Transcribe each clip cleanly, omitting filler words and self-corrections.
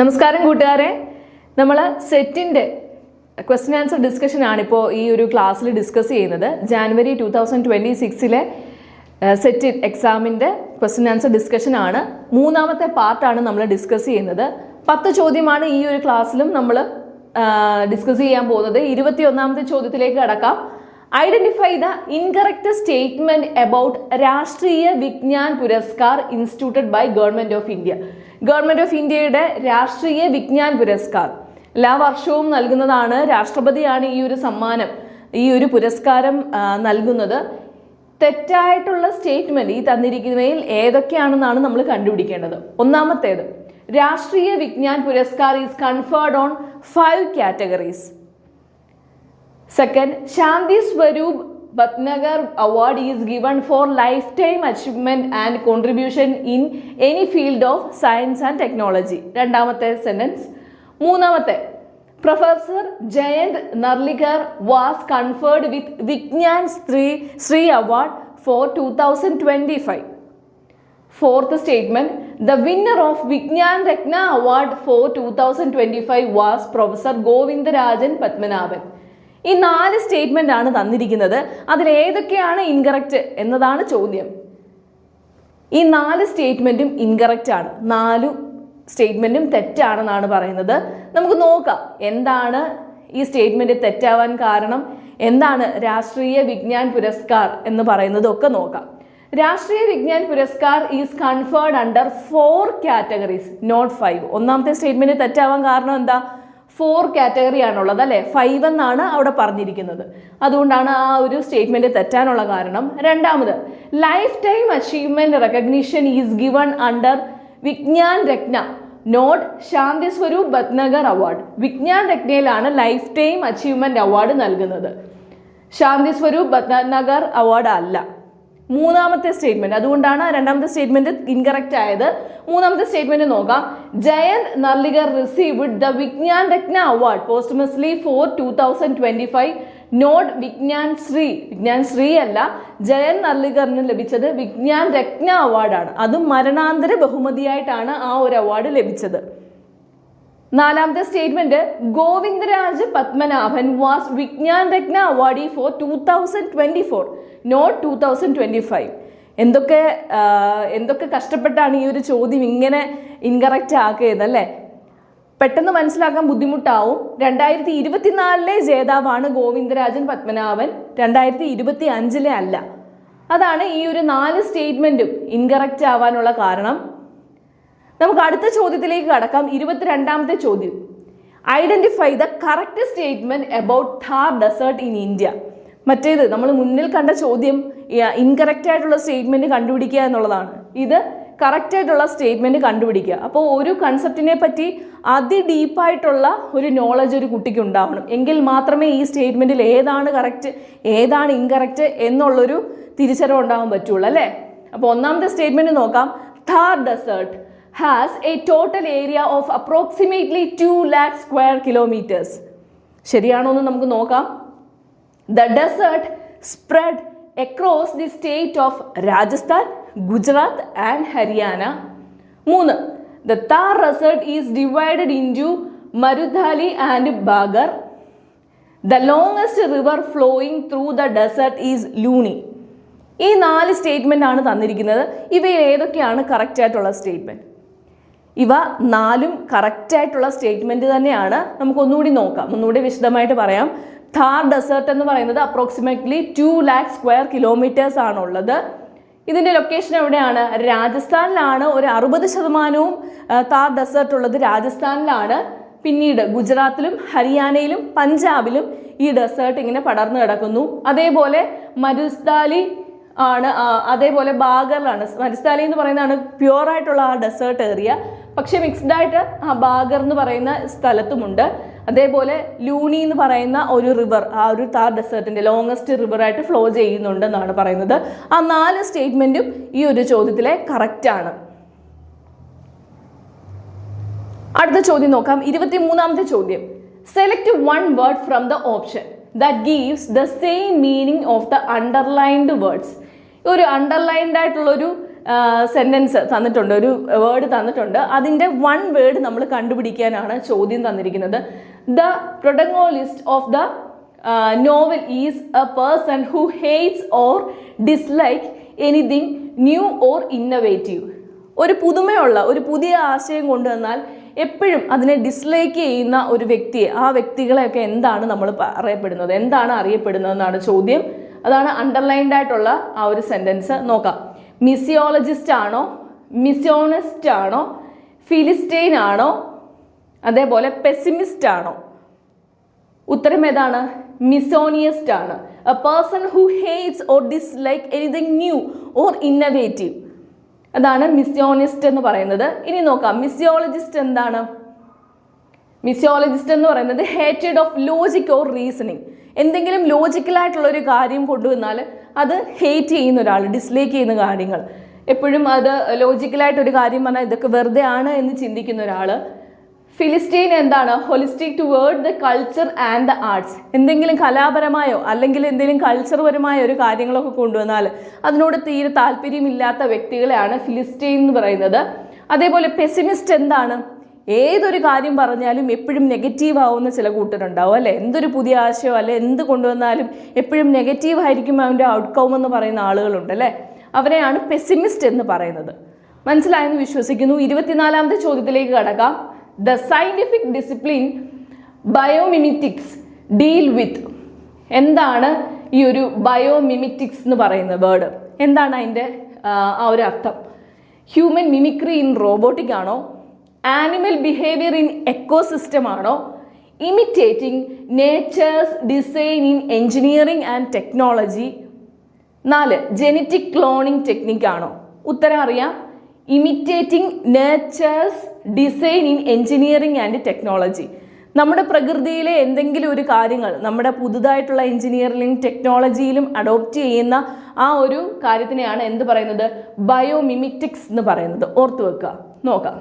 നമസ്കാരം കൂട്ടുകാരെ, നമ്മൾ സെറ്റിൻ്റെ ക്വസ്റ്റ്യൻ ആൻസർ ഡിസ്കഷൻ ആണിപ്പോൾ ഈ ഒരു ക്ലാസ്സിൽ ഡിസ്കസ് ചെയ്യുന്നത്. ജാനുവരി 2026 സെറ്റ് എക്സാമിൻ്റെ ക്വസ്റ്റ്യൻ ആൻസർ ഡിസ്കഷൻ ആണ്. മൂന്നാമത്തെ പാർട്ടാണ് നമ്മൾ ഡിസ്കസ് ചെയ്യുന്നത്. 10 ചോദ്യമാണ് ഈ ഒരു ക്ലാസ്സിലും നമ്മൾ ഡിസ്കസ് ചെയ്യാൻ പോകുന്നത്. 21ാമത്തെ ചോദ്യത്തിലേക്ക് കടക്കാം. Identify the incorrect statement about Rashtriya Vigyan Puraskar instituted by government of India. Government of ഇന്ത്യയുടെ രാഷ്ട്രീയ വിജ്ഞാൻ പുരസ്കാർ എല്ലാ വർഷവും നൽകുന്നതാണ്. രാഷ്ട്രപതിയാണ് ഈ ഒരു സമ്മാനം, ഈ ഒരു പുരസ്കാരം നൽകുന്നത്. തെറ്റായിട്ടുള്ള സ്റ്റേറ്റ്മെന്റ് ഈ തന്നിരിക്കുന്നവയിൽ ഏതൊക്കെയാണെന്നാണ് നമ്മൾ കണ്ടുപിടിക്കേണ്ടത്. ഒന്നാമത്തേത്, രാഷ്ട്രീയ Vigyan Puraskar is conferred on 5 categories. Second, Shanti Swaroop Bhatnagar Award is given for lifetime achievement and contribution in any field of science and technology. രണ്ടാമത്തെ സെന്റൻസ്. മൂന്നാമത്തെ, Professor Jayant Narlikar was conferred with Vignan Shri Award for 2025. Fourth statement, the winner of Vignan Ratna Award for 2025 was Professor Govindarajan Padmanabhan. ഈ 4 statement ആണ് തന്നിരിക്കുന്നത്. അതിൽ ഏതൊക്കെയാണ് incorrect എന്നതാണ് ചോദ്യം. ഈ 4 സ്റ്റേറ്റ്മെന്റും ഇൻകറക്റ്റ് ആണ്. 4 സ്റ്റേറ്റ്മെന്റും തെറ്റാണെന്നാണ് പറയുന്നത്. നമുക്ക് നോക്കാം എന്താണ് ഈ സ്റ്റേറ്റ്മെന്റ് തെറ്റാവാൻ കാരണം, എന്താണ് രാഷ്ട്രീയ വിജ്ഞാൻ പുരസ്കാർ എന്ന് പറയുന്നതൊക്കെ നോക്കാം. Rashtriya Vigyan Puraskar is conferred under 4 categories, not 5. ഒന്നാമത്തെ സ്റ്റേറ്റ്മെന്റ് തെറ്റാവാൻ കാരണം എന്താ? 4 category ആണുള്ളത് അല്ലെ, 5 എന്നാണ് അവിടെ പറഞ്ഞിരിക്കുന്നത്. അതുകൊണ്ടാണ് ആ ഒരു സ്റ്റേറ്റ്മെന്റ് തെറ്റാനുള്ള കാരണം. രണ്ടാമത്, lifetime achievement recognition is given under Vigyan Ratna, not Shanti Swarup Bhatnagar award. Vigyan രത്നയിലാണ് ലൈഫ് ടൈം അച്ചീവ്മെന്റ് അവാർഡ് നൽകുന്നത്, ശാന്തി സ്വരൂപ് ഭട്നഗർ അവാർഡ് അല്ല. മൂന്നാമത്തെ സ്റ്റേറ്റ്മെന്റ്, അതുകൊണ്ടാണ് രണ്ടാമത്തെ സ്റ്റേറ്റ്മെന്റ് ഇൻകറക്റ്റ് ആയത്. മൂന്നാമത്തെ സ്റ്റേറ്റ്മെന്റ് നോക്കാം. Jayant Narlikar received the Vigyan Ratna award posthumously for 2025, not Vigyan Shri. Vigyan Shri അല്ല, ജയന്ത് നർലികറിന് ലഭിച്ചത് വിജ്ഞാൻ രത്ന അവാർഡാണ്. അതും മരണാന്തര ബഹുമതിയായിട്ടാണ് ആ ഒരു അവാർഡ് ലഭിച്ചത്. നാലാമത്തെ statement, Govindaraj Padmanabhan was Vigyan Ratna awardee for 2024, not 2025. എന്തൊക്കെ കഷ്ടപ്പെട്ടാണ് ഈ ഒരു ചോദ്യം ഇങ്ങനെ ഇൻകറക്റ്റ് ആക്കിയത് അല്ലേ? പെട്ടെന്ന് മനസ്സിലാക്കാൻ ബുദ്ധിമുട്ടാവും. 2024 ജേതാവാണ് ഗോവിന്ദരാജൻ പത്മനാഭൻ, 2025 അല്ല. അതാണ് ഈ ഒരു 4 സ്റ്റേറ്റ്മെന്റും ഇൻകറക്റ്റ് ആവാനുള്ള കാരണം. നമുക്ക് അടുത്ത ചോദ്യത്തിലേക്ക് കടക്കാം. 22ാമത്തെ ചോദ്യം, identify the correct statement about Thar desert in India. മറ്റേത് നമ്മൾ മുന്നിൽ കണ്ട ചോദ്യം ഇൻകറക്റ്റ് ആയിട്ടുള്ള സ്റ്റേറ്റ്മെന്റ് കണ്ടുപിടിക്കുക എന്നുള്ളതാണ്. ഇത് കറക്റ്റ് ആയിട്ടുള്ള സ്റ്റേറ്റ്മെന്റ് കണ്ടുപിടിക്കുക. അപ്പോൾ ഒരു കൺസെപ്റ്റിനെ പറ്റി അതിഡീപ്പായിട്ടുള്ള ഒരു നോളജ് ഒരു കുട്ടിക്ക് ഉണ്ടാവണം. എങ്കിൽ മാത്രമേ ഈ സ്റ്റേറ്റ്മെന്റിൽ ഏതാണ് കറക്റ്റ് ഏതാണ് ഇൻകറക്റ്റ് എന്നുള്ളൊരു തിരിച്ചറിവ് ഉണ്ടാവാൻ പറ്റുള്ളൂ അല്ലേ? അപ്പോൾ ഒന്നാമത്തെ സ്റ്റേറ്റ്മെന്റ് നോക്കാം. Thar desert has a total area of approximately 2 lakh square kilometers. ശരിയാണോ എന്ന് നമുക്ക് നോക്കാം. The desert spread across the state of Rajasthan, Gujarat and Haryana. 3. The Thar desert is divided into Marudhali and Bagar. The longest river flowing through the desert is Luni. ഈ 4 statement ആണ് തന്നിരിക്കുന്നത്. ഇവയിൽ ഏതൊക്കെയാണ് correct ആയിട്ടുള്ള statement? ഇവ 4ഉം correct ആയിട്ടുള്ള statement തന്നെയാണ്. നമുക്ക് ഒന്നുകൂടി നോക്കാം, ഒന്നുകൂടി വിശദമായിട്ട് പറയാം. ഥാർ ഡെസേർട്ട് എന്ന് പറയുന്നത് അപ്രോക്സിമേറ്റ്ലി 2 lakh square kilometers ആണുള്ളത്. ഇതിന്റെ ലൊക്കേഷൻ എവിടെയാണ്? രാജസ്ഥാനിലാണ്. ഒരു 60% ഥാർ ഡെസേർട്ട് ഉള്ളത് രാജസ്ഥാനിലാണ്. പിന്നീട് ഗുജറാത്തിലും ഹരിയാനയിലും പഞ്ചാബിലും ഈ ഡെസേർട്ട് ഇങ്ങനെ പടർന്നു കിടക്കുന്നു. അതേപോലെ മരുസ്ഥാലി ആണ്, അതേപോലെ ബാഗറിലാണ്. മരുസ്ഥാലി എന്ന് പറയുന്നതാണ് പ്യുവർ ആയിട്ടുള്ള ആ ഡെസേർട്ട് ഏരിയ. പക്ഷെ മിക്സ്ഡ് ആയിട്ട് ആ ബാഗർ എന്ന് പറയുന്ന സ്ഥലത്തുമുണ്ട്. അതേപോലെ ലൂണി എന്ന് പറയുന്ന ഒരു റിവർ ആ ഒരു താർ ഡെസേർട്ടിന്റെ ലോങ്ങസ്റ്റ് റിവറായിട്ട് ഫ്ലോ ചെയ്യുന്നുണ്ടെന്നാണ് പറയുന്നത്. ആ 4 സ്റ്റേറ്റ്മെന്റും ഈ ഒരു ചോദ്യത്തിലെ കറക്റ്റ് ആണ്. അടുത്ത ചോദ്യം നോക്കാം. 23ാമത്തെ ചോദ്യം, select 1 word from the option that gives the same meaning of the underlined words. ഒരു അണ്ടർലൈൻഡ് ആയിട്ടുള്ളൊരു സെൻറ്റൻസ് തന്നിട്ടുണ്ട്, ഒരു വേർഡ് തന്നിട്ടുണ്ട്. അതിൻ്റെ വൺ വേർഡ് നമ്മൾ കണ്ടുപിടിക്കാനാണ് ചോദ്യം തന്നിരിക്കുന്നത്. The protagonist of the novel is A person who hates or dislike anything new or innovative. ഒരു പുതുമയുള്ള ഒരു പുതിയ ആശയം കൊണ്ടുവന്നാൽ എപ്പോഴും അതിനെ ഡിസ്ലൈക്ക് ചെയ്യുന്ന ഒരു വ്യക്തിയെ, ആ വ്യക്തികളെയൊക്കെ എന്താണ് നമ്മൾ പറയപ്പെടുന്നത്, എന്താണ് അറിയപ്പെടുന്നതെന്നാണ് ചോദ്യം. അതാണ് അണ്ടർലൈൻഡ് ആയിട്ടുള്ള ആ ഒരു സെൻറ്റൻസ്. നോക്കാം. മിസിയോളജിസ്റ്റ് ആണോ, മിസിയോണിസ്റ്റ് ആണോ, ഫിലിസ്റ്റൈൻ ആണോ, അതേപോലെ പെസിമിസ്റ്റ് ആണോ? ഉത്തരം ഏതാണ്? മിസോണിയസ്റ്റ് ആണ്. A person who hates or dislike anything new or innovative, അതാണ് മിസിയോണിസ്റ്റ് എന്ന് പറയുന്നത്. ഇനി നോക്കാം, മിസിയോളജിസ്റ്റ് എന്താണ്? മിസിയോളജിസ്റ്റ് എന്ന് പറയുന്നത് hated of logic or reasoning. എന്തെങ്കിലും ലോജിക്കലായിട്ടുള്ള ഒരു കാര്യം കൊണ്ടുവന്നാൽ അത് ഹേറ്റ് ചെയ്യുന്ന ഒരാൾ, ഡിസ്ലൈക്ക് ചെയ്യുന്ന കാര്യങ്ങൾ, എപ്പോഴും അത് ലോജിക്കലായിട്ടൊരു കാര്യം പറഞ്ഞാൽ ഇതൊക്കെ വെറുതെ ആണ് എന്ന് ചിന്തിക്കുന്ന ഒരാൾ. ഫിലിസ്റ്റൈൻ എന്താണ്? Holistic toward the culture and the arts. എന്തെങ്കിലും കലാപരമായോ അല്ലെങ്കിൽ എന്തെങ്കിലും കൾച്ചർപരമായ ഒരു കാര്യങ്ങളൊക്കെ കൊണ്ടുവന്നാൽ അതിനോട് തീരെ താല്പര്യമില്ലാത്ത വ്യക്തികളെയാണ് ഫിലിസ്റ്റൈൻ എന്ന് പറയുന്നത്. അതേപോലെ പെസിമിസ്റ്റ് എന്താണ്? ഏതൊരു കാര്യം പറഞ്ഞാലും എപ്പോഴും നെഗറ്റീവ് ആവുന്ന ചില കൂട്ടരുണ്ടാവും അല്ലേ? എന്തൊരു പുതിയ ആശയമോ അല്ലെ എന്ത് കൊണ്ടുവന്നാലും എപ്പോഴും നെഗറ്റീവ് ആയിരിക്കും അവൻ്റെ ഔട്ട്കം എന്ന് പറയുന്ന ആളുകളുണ്ട് അല്ലേ? അവരെയാണ് പെസിമിസ്റ്റ് എന്ന് പറയുന്നത്. മനസ്സിലായെന്ന് വിശ്വസിക്കുന്നു. 24ാമത്തെ ചോദ്യത്തിലേക്ക് കടക്കാം. The scientific discipline biomimetics deal with. എന്താണ് ഈ ഒരു ബയോമിമിറ്റിക്സ് എന്ന് പറയുന്ന വേർഡ്? എന്താണ് അതിൻ്റെ ആ ഒരു അർത്ഥം? ഹ്യൂമൻ മിമിക്രി ഇൻ റോബോട്ടിക് ആണോ, ആനിമൽ ബിഹേവിയർ ഇൻ എക്കോസിസ്റ്റം ആണോ, imitating natures design in engineering and technology, 4 genetic cloning technique ആണോ? ഉത്തരം അറിയാം. Imitating natures design in engineering and technology. നമ്മുടെ പ്രകൃതിയിലെ എന്തെങ്കിലും ഒരു കാര്യങ്ങൾ നമ്മുടെ പുതുതായിട്ടുള്ള എഞ്ചിനീയറിംഗ് ടെക്നോളജിയിലും അഡോപ്റ്റ് ചെയ്യുന്ന ആ ഒരു കാര്യത്തിനെയാണ് എന്ത് പറയുന്നത്? ബയോമിമിറ്റിക്സ് എന്ന് പറയുന്നത്. ഓർത്തു വെക്കുക. നോക്കാം.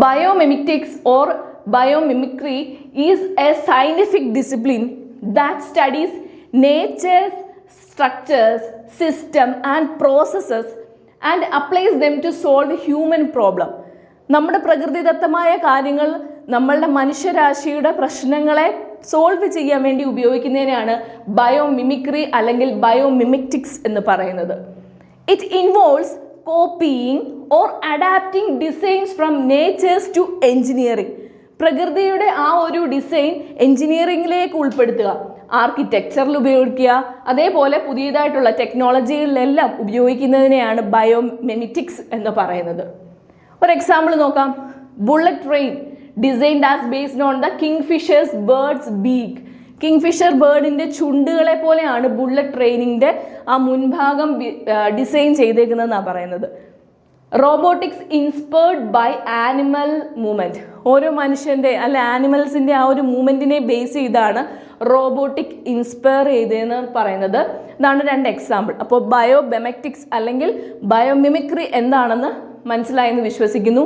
Biomimetics or biomimicry is a scientific discipline that studies nature's structures system and processes and applies them to solve human problem. നമ്മുടെ പ്രകൃതിദത്തമായ കാര്യങ്ങൾ നമ്മളുടെ മനുഷ്യരാശിയുടെ പ്രശ്നങ്ങളെ സോൾവ് ചെയ്യാൻ വേണ്ടി ഉപയോഗിക്കുന്നതിനാണ് ബയോമിമിക്രി അല്ലെങ്കിൽ ബയോമിമിറ്റിക്സ് എന്ന് പറയുന്നത്. It involves copying or adapting designs from nature's to engineering. പ്രകൃതിയുടെ ആ ഒരു ഡിസൈൻ എഞ്ചിനീയറിംഗിലേക്ക് ഉൾപ്പെടുത്തുക, ആർക്കിടെക്ചറിൽ ഉപയോഗിക്കുക, അതേപോലെ പുതിയതായിട്ടുള്ള ടെക്നോളജികളിലെല്ലാം ഉപയോഗിക്കുന്നതിനെയാണ് ബയോമിമിറ്റിക്സ് എന്ന് പറയുന്നത്. ഒരു എക്സാമ്പിൾ നോക്കാം. Bullet train designed as based on the kingfisher's birds beak. Kingfisher ബേർഡിൻ്റെ ചുണ്ടുകളെ പോലെയാണ് ബുള്ളറ്റ് ട്രെയിനിൻ്റെ ആ മുൻഭാഗം ഡിസൈൻ ചെയ്തേക്കുന്നതെന്നാണ് പറയുന്നത്. Robotics inspired by animal movement. ഓരോ മനുഷ്യൻ്റെ അല്ലെ ആനിമൽസിൻ്റെ ആ ഒരു മൂവ്മെൻറ്റിനെ ബേസ് ചെയ്താണ് റോബോട്ടിക് ഇൻസ്പയർ ചെയ്തതെന്ന് പറയുന്നത്. ഇതാണ് 2 എക്സാമ്പിൾ. അപ്പോൾ ബയോമിമിറ്റിക്സ് അല്ലെങ്കിൽ ബയോമിമിക്രി എന്താണെന്ന് മനസ്സിലായെന്ന് വിശ്വസിക്കുന്നു.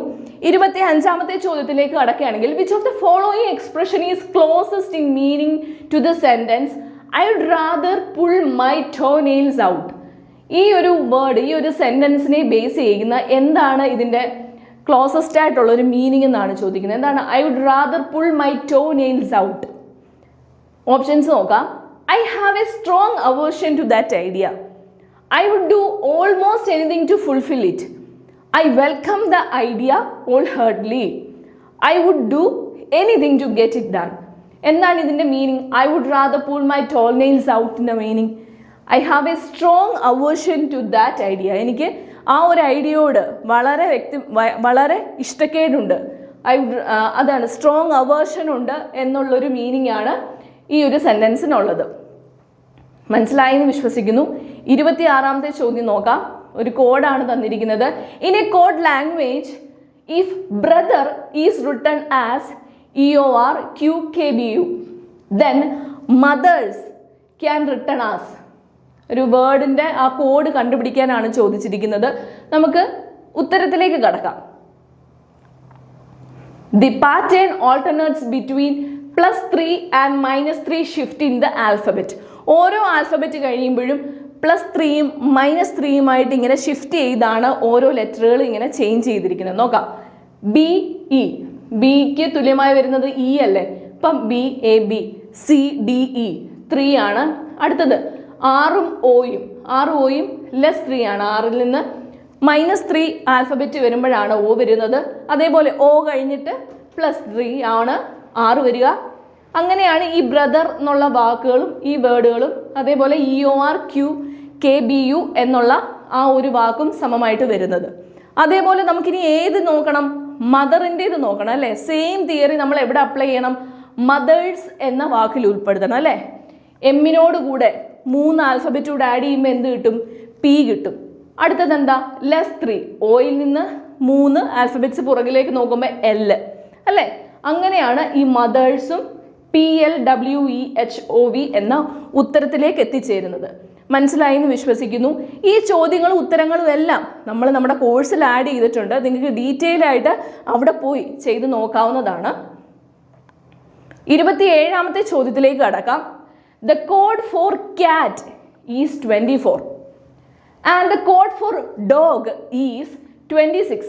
25ാമത്തെ ചോദ്യത്തിലേക്ക് കടക്കുകയാണെങ്കിൽ, which of the following expression is closest in meaning to the sentence I would rather pull my toe nails out? ഈ ഒരു വേർഡ്, ഈ ഒരു സെൻറ്റൻസിനെ ബേസ് ചെയ്യുന്ന എന്താണ് ഇതിൻ്റെ ക്ലോസസ്റ്റ് ആയിട്ടുള്ള ഒരു മീനിങ് എന്നാണ് ചോദിക്കുന്നത്. എന്താണ് I would rather pull my toe nails out? Options നോക്കാം. I have a strong aversion to that idea. I would do almost anything to fulfil it. I welcome the idea wholeheartedly. I would do anything to get it done. എന്താണ് ഇതിൻ്റെ meaning? I would rather pull my toe nails ഔട്ടിൻ്റെ meaning I have a strong aversion to that idea. എനിക്ക് ആ ഒരു ഐഡിയയോട് വളരെ ഇഷ്ടക്കേടുണ്ട്. അതാണ് strong aversion ഉണ്ട് എന്നുള്ളൊരു മീനിങ് ആണ് ഈ ഒരു സെൻറ്റൻസിനുള്ളത്. മനസ്സിലായെന്ന് വിശ്വസിക്കുന്നു. 26ാമത്തെ ചോദ്യം നോക്കാം. ഒരു കോഡാണ് തന്നിരിക്കുന്നത്. In A code language, if brother is written as EORQKBU, then mothers can return as. ഒരു വേർഡിൻ്റെ ആ കോഡ് കണ്ടുപിടിക്കാനാണ് ചോദിച്ചിരിക്കുന്നത്. നമുക്ക് ഉത്തരത്തിലേക്ക് കടക്കാം. The pattern alternates between +3 and -3 shift in the alphabet. ഓരോ ആൽഫബറ്റ് കഴിയുമ്പോഴും +3യും -3യുമായിട്ട് ഇങ്ങനെ ഷിഫ്റ്റ് ചെയ്താണ് ഓരോ ലെറ്ററുകൾ ഇങ്ങനെ ചേഞ്ച് ചെയ്തിരിക്കുന്നത്. നോക്കാം. ബി ഇ, ബിക്ക് തുല്യമായി വരുന്നത് ഇ അല്ലേ, അപ്പം B A B. C D E 3 ആണ്. അടുത്തത് ആറും ഓയും, +3 ആണ്. ആറിൽ നിന്ന് -3 ആൽഫബറ്റ് വരുമ്പോഴാണ് ഓ വരുന്നത്. അതേപോലെ ഓ കഴിഞ്ഞിട്ട് +3 ആണ് 6 വരിക. അങ്ങനെയാണ് ഈ ബ്രദർ എന്നുള്ള വാക്കുകളും ഈ വേർഡുകളും, അതേപോലെ EOR Q KBU എന്നുള്ള ആ ഒരു വാക്കും സമമായിട്ട് വരുന്നത്. അതേപോലെ നമുക്കിനി ഏത് നോക്കണം? മദറിൻ്റെത് നോക്കണം അല്ലേ. സെയിം തിയറി നമ്മൾ എവിടെ അപ്ലൈ ചെയ്യണം? മദേഴ്സ് എന്ന വാക്കിൽ ഉൾപ്പെടുത്തണം അല്ലേ. എമ്മിനോട് കൂടെ 3 ആൽഫബറ്റ് കൂടെ ആഡ് ചെയ്യുമ്പോൾ എന്ത് കിട്ടും? പി കിട്ടും. അടുത്തത് എന്താ? +3. ഓയിൽ നിന്ന് 3 ആൽഫബറ്റ്സ് പുറകിലേക്ക് നോക്കുമ്പോൾ L അല്ലേ. അങ്ങനെയാണ് ഈ മദേഴ്സും PLWEHOV എന്ന ഉത്തരത്തിലേക്ക് എത്തിച്ചേരുന്നത്. മനസ്സിലായി എന്ന് വിശ്വസിക്കുന്നു. ഈ ചോദ്യങ്ങളും ഉത്തരങ്ങളും എല്ലാം നമ്മൾ നമ്മുടെ കോഴ്സിൽ ആഡ് ചെയ്തിട്ടുണ്ട്. നിങ്ങൾക്ക് ഡീറ്റെയിൽ ആയിട്ട് അവിടെ പോയി ചെയ്ത് നോക്കാവുന്നതാണ്. 27ാമത്തെ ചോദ്യത്തിലേക്ക് കടക്കാം. The code for cat is 24 and the code for dog is 26.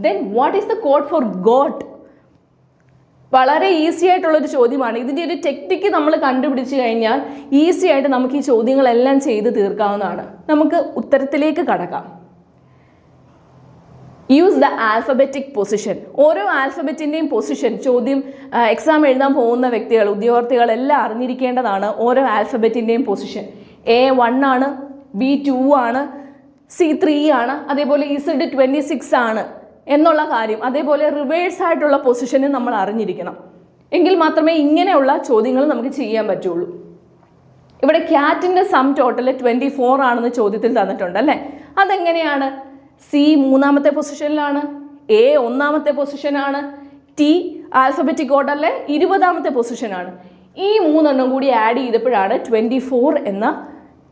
Then what is the code for goat? വളരെ ഈസി ആയിട്ടുള്ളൊരു ചോദ്യമാണ്. ഇതിൻ്റെ ഒരു ടെക്നിക്ക് നമ്മൾ കണ്ടുപിടിച്ച് കഴിഞ്ഞാൽ ഈസി ആയിട്ട് നമുക്ക് ഈ ചോദ്യങ്ങളെല്ലാം ചെയ്ത് തീർക്കാവുന്നതാണ്. നമുക്ക് ഉത്തരത്തിലേക്ക് കടക്കാം. Use the alphabetic position. ഓരോ ആൽഫബറ്റിൻ്റെയും പൊസിഷൻ ചോദ്യം എക്സാം എഴുതാൻ പോകുന്ന വ്യക്തികൾ, ഉദ്യോഗാർത്ഥികൾ എല്ലാം അറിഞ്ഞിരിക്കേണ്ടതാണ്. ഓരോ ആൽഫബറ്റിൻ്റെയും പൊസിഷൻ. A1 ആണ്, B2 ആണ്, C3 ആണ്, അതേപോലെ Z26 ആണ് എന്നുള്ള കാര്യം, അതേപോലെ റിവേഴ്സ് ആയിട്ടുള്ള പൊസിഷനും നമ്മൾ അറിഞ്ഞിരിക്കണം. എങ്കിൽ മാത്രമേ ഇങ്ങനെയുള്ള ചോദ്യങ്ങൾ നമുക്ക് ചെയ്യാൻ പറ്റുള്ളൂ. ഇവിടെ ക്യാറ്റിൻ്റെ സം ടോട്ടൽ 24 ആണെന്ന് ചോദ്യത്തിൽ തന്നിട്ടുണ്ട് അല്ലേ. അതെങ്ങനെയാണ്? C 3ാമത്തെ പൊസിഷനിലാണ്, A 1ാമത്തെ പൊസിഷനാണ്, T ആൽഫബറ്റിക് ഓർഡറിലെ 20ാമത്തെ പൊസിഷനാണ്. ഈ 3 എണ്ണം കൂടി ആഡ് ചെയ്തപ്പോഴാണ് 24 എന്ന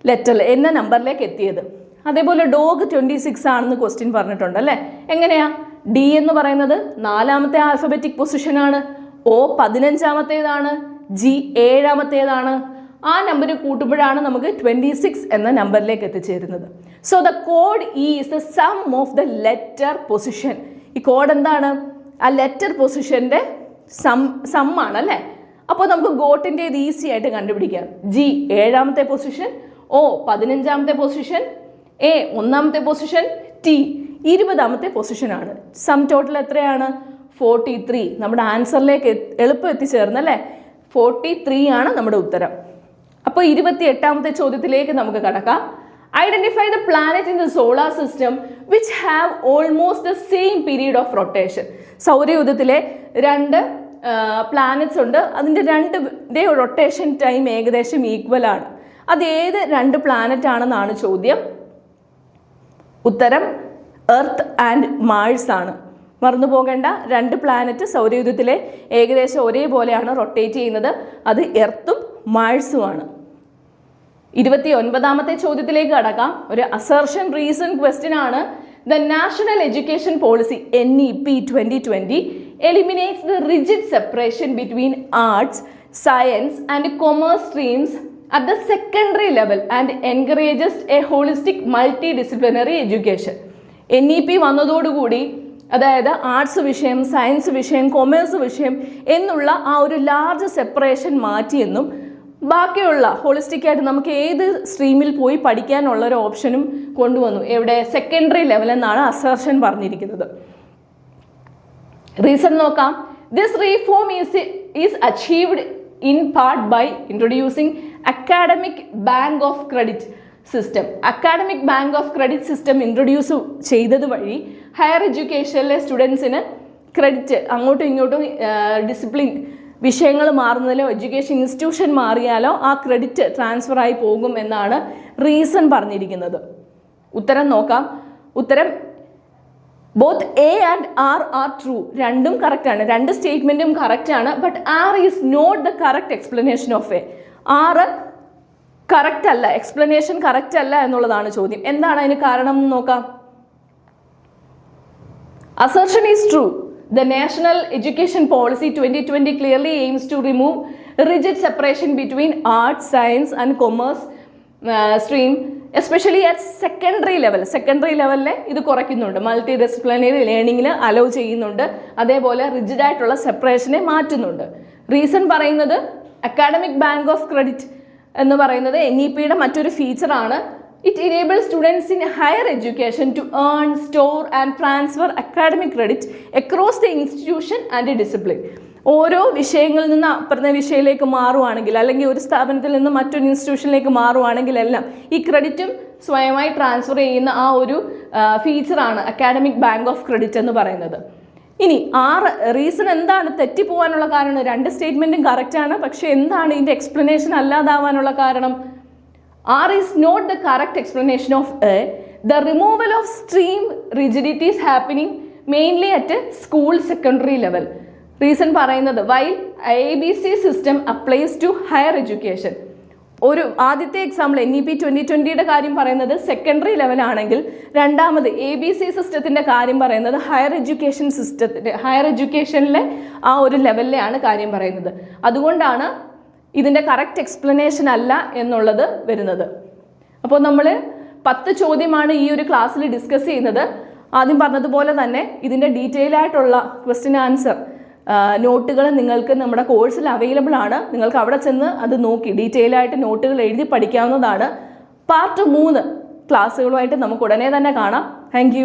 ലെറ്റർ എന്ന നമ്പറിലേക്ക് എത്തിയത്. അതേപോലെ ഡോഗ് 26 ആണെന്ന് ക്വസ്റ്റ്യൻ പറഞ്ഞിട്ടുണ്ട് അല്ലേ. എങ്ങനെയാ? D എന്ന് പറയുന്നത് 4ാമത്തെ ആൽഫബറ്റിക് പൊസിഷനാണ്, O 15ാമത്തേതാണ്, G 7ാമത്തേതാണ്. ആ നമ്പർ കൂട്ടുമ്പോഴാണ് നമുക്ക് 26 എന്ന നമ്പറിലേക്ക് എത്തിച്ചേരുന്നത്. So the code is the sum of the letter position. ഈ കോഡ് എന്താണ്? ആ ലെറ്റർ പൊസിഷൻ്റെ സം ആണ് അല്ലേ. അപ്പോൾ നമുക്ക് ഗോട്ടിൻ്റെ ഇത് ഈസി ആയിട്ട് കണ്ടുപിടിക്കാം. G 7ാമത്തെ പൊസിഷൻ, O 15ാമത്തെ പൊസിഷൻ, A 1ാമത്തെ പൊസിഷൻ, T 20ാമത്തെ പൊസിഷനാണ്. സം ടോട്ടൽ എത്രയാണ്? 43. നമ്മുടെ ആൻസറിലേക്ക് എളുപ്പം എത്തിച്ചേർന്നല്ലേ. 43 ആണ് നമ്മുടെ ഉത്തരം. അപ്പോൾ 28ാമത്തെ ചോദ്യത്തിലേക്ക് നമുക്ക് കടക്കാം. Identify the planet in the solar system which have almost the same period of rotation. സൗരയൂഥത്തിലെ 2 പ്ലാനറ്റ്സ് ഉണ്ട്. അതിൻ്റെ 2 റൊട്ടേഷൻ ടൈം ഏകദേശം ഈക്വൽ ആണ്. അത് ഏത് 2 പ്ലാനറ്റ് ആണെന്നാണ് ചോദ്യം. ഉത്തരം എർത്ത് ആൻഡ് മാഴ്സ് ആണ്. മറന്നു പോകേണ്ട, 2 പ്ലാനറ്റ് സൗരയൂഥത്തിലെ ഏകദേശം ഒരേപോലെയാണ് റൊട്ടേറ്റ് ചെയ്യുന്നത്. അത് എർത്തും മാഴ്സുമാണ്. 29ാമത്തെ ചോദ്യത്തിലേക്ക് കടക്കാം. ഒരു അസർഷൻ റീസൺ ക്വസ്റ്റ്യൻ ആണ്. The national education policy NEP 2020 eliminates the rigid separation between arts, science and commerce streams at the secondary level and encourages a holistic multidisciplinary education. NEP വന്നതോടുകൂടി, അതായത് ആർട്സ് വിഷയം, science വിഷയം, commerce വിഷയം എന്നുള്ള ആ ഒരു large separation മാറ്റിയെന്നും ബാക്കിയുള്ള holistic ആയിട്ട് നമുക്ക് ഏത് സ്ട്രീമിൽ പോയി പഠിക്കാനുള്ള ഒരു ഓപ്ഷനും കൊണ്ടുവന്നു. എവിടെ? സെക്കൻഡറി ലെവൽ എന്നാണ് അസർഷൻ പറഞ്ഞിരിക്കുന്നത്. റീസൺ നോക്കാം. This reform is achieved in part by introducing academic bank of credit system. Academic bank of credit system introduce ചെയ്തത് വഴി ഹയർ എഡ്യൂക്കേഷനിലെ സ്റ്റുഡൻസിന് ക്രെഡിറ്റ് അങ്ങോട്ടും ഇങ്ങോട്ടും ഡിസിപ്ലിൻ വിഷയങ്ങൾ മാറുന്നതിലോ എഡ്യൂക്കേഷൻ ഇൻസ്റ്റിറ്റ്യൂഷൻ മാറിയാലോ ആ ക്രെഡിറ്റ് ട്രാൻസ്ഫർ ആയി പോകും എന്നാണ് റീസൺ പറഞ്ഞിരിക്കുന്നത്. ഉത്തരം നോക്കാം. ഉത്തരം both A and R are true. രണ്ടും കറക്റ്റാണ്. 2 സ്റ്റേറ്റ്മെൻറ്റും കറക്റ്റാണ്. But R is not the correct explanation of A. R correct അല്ല, എക്സ്പ്ലനേഷൻ കറക്റ്റ് അല്ല എന്നുള്ളതാണ് ചോദ്യം. എന്താണ് അതിന് കാരണം എന്ന് നോക്കാം. Assertion is true. The National Education Policy 2020 clearly aims to remove rigid separation between arts, science and commerce stream, especially at secondary ലെവലിൽ ഇത് കുറയ്ക്കുന്നുണ്ട്. മൾട്ടി ഡിസിപ്ലിനറി ലേണിങ്ങിന് അലോ ചെയ്യുന്നുണ്ട്. അതേപോലെ റിജിഡ് ആയിട്ടുള്ള സെപ്പറേഷനെ മാറ്റുന്നുണ്ട്. റീസൺ പറയുന്നത് അക്കാഡമിക് ബാങ്ക് ഓഫ് ക്രെഡിറ്റ് എന്ന് പറയുന്നത് NEPയുടെ മറ്റൊരു ഫീച്ചറാണ്. It enables students in higher education to earn, store and transfer academic credit across the institution and discipline. ഓരോ വിഷയങ്ങളിൽ നിന്ന് അപ്പുറത്തെ വിഷയത്തിലേക്ക് മാറുവാണെങ്കിൽ, അല്ലെങ്കിൽ ഒരു സ്ഥാപനത്തിൽ നിന്ന് മറ്റൊരു ഇൻസ്റ്റിറ്റ്യൂഷനിലേക്ക് മാറുവാണെങ്കിൽ എല്ലാം ഈ ക്രെഡിറ്റും സ്വയമായി ട്രാൻസ്ഫർ ചെയ്യുന്ന ആ ഒരു ഫീച്ചറാണ് അക്കാഡമിക് ബാങ്ക് ഓഫ് ക്രെഡിറ്റ് എന്ന് പറയുന്നത്. ഇനി റീസൺ എന്താണ് തെറ്റിപ്പോവാനുള്ള കാരണം? 2 സ്റ്റേറ്റ്മെന്റും കറക്റ്റ് ആണ്. പക്ഷെ എന്താണ് ഇതിന്റെ എക്സ്പ്ലനേഷൻ അല്ലാതാവാനുള്ള കാരണം? R is not the correct explanation of A. The removal of stream rigidity is happening mainly at a school secondary level. Reason പറയുന്നത് while ABC system applies to higher education. ഒരു ആദ്യത്തെ example NEP 2020യുടെ കാര്യം പറയുന്നത് secondary level ആണെങ്കിൽ, രണ്ടാമത് ABC സിസ്റ്റത്തിന്റെ കാര്യം പറയുന്നത് ഹയർ എഡ്യൂക്കേഷനിലെ ആ ഒരു ലെവലിലെയാണ് കാര്യം പറയുന്നത്. അതുകൊണ്ടാണ് ഇതിൻ്റെ കറക്റ്റ് എക്സ്പ്ലനേഷൻ അല്ല എന്നുള്ളത് വരുന്നത്. അപ്പോൾ നമ്മൾ 10 ചോദ്യമാണ് ഈ ഒരു ക്ലാസ്സിൽ ഡിസ്കസ് ചെയ്യുന്നത്. ആദ്യം പറഞ്ഞതുപോലെ തന്നെ ഇതിൻ്റെ ഡീറ്റെയിൽ ആയിട്ടുള്ള ക്വസ്റ്റ്യൻ ആൻസർ നോട്ടുകൾ നിങ്ങൾക്ക് നമ്മുടെ കോഴ്സിൽ അവൈലബിൾ ആണ്. നിങ്ങൾക്ക് അവിടെ ചെന്ന് അത് നോക്കി ഡീറ്റെയിൽ ആയിട്ട് നോട്ടുകൾ എഴുതി പഠിക്കാവുന്നതാണ്. പാർട്ട് 3 ക്ലാസ്സുകളുമായിട്ട് നമുക്ക് ഉടനെ തന്നെ കാണാം. താങ്ക്